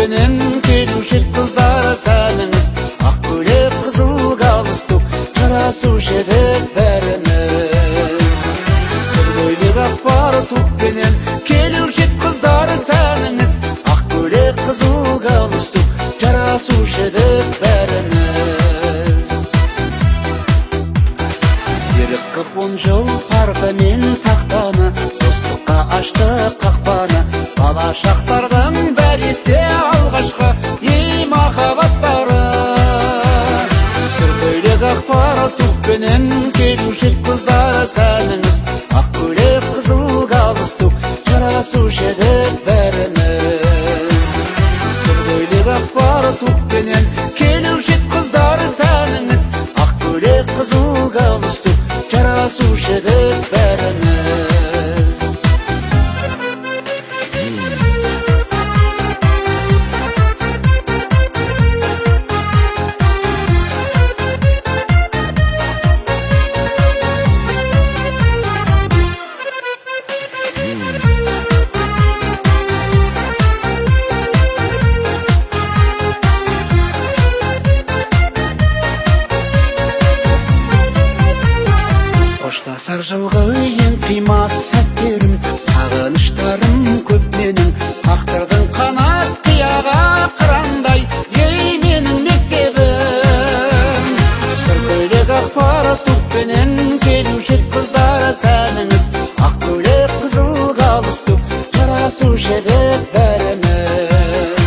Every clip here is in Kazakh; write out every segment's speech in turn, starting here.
менен келуші қыздар сәніңіз, ақ көйлек қызыл галстук жарасушы еді бәріміз. Сұр көйлек ақ фартук менен келуші қыздар сәніңіз, ақ көйлек қызыл галстук жарасушы еді бәріміз. Серік қып 10 жыл парта мен тақтаны, достыққа ашты қақпаны, бала шақтардың бәрі есте алғашқы ей махаббаттары. Сұр көйлек ақ фартук менен келуші қыздар сәніңіз, ақ көйлек қызыл галстук жарасушы еді бәріміз. Сұр көйлек ақ фартук менен келуші қыздар сәніңіз, ақ көйлек қызыл галстук жарасушы еді бәріміз. Қоштасар жылғы ең қимас сәттерім, сағыныштарым көп менің, тағдырдың қанат қияға қырандай ей менің мектебім. Сұр көйлек ақ фартук менен келуші қыздар сәніңіз, ақ көйлек қызыл галстук жарасушы еді бәріміз.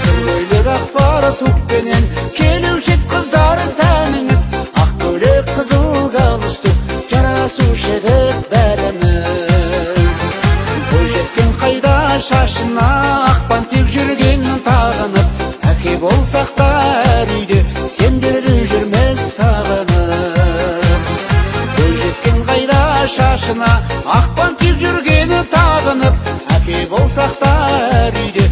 Сұр көйлек ақ фартук менен келуші қыздар сәніңіз, ақ көйлек қызыл галстук жарасушы еді бәріміз. Бойжеткен қайда шашына ақпан тек жүрген тағынып, әке болсақ та әр үйде сендерді жүрмес сағынып. Бойжеткен қайда шашына ақпан тек жүрген тағынып, әке болсақ та әр үйде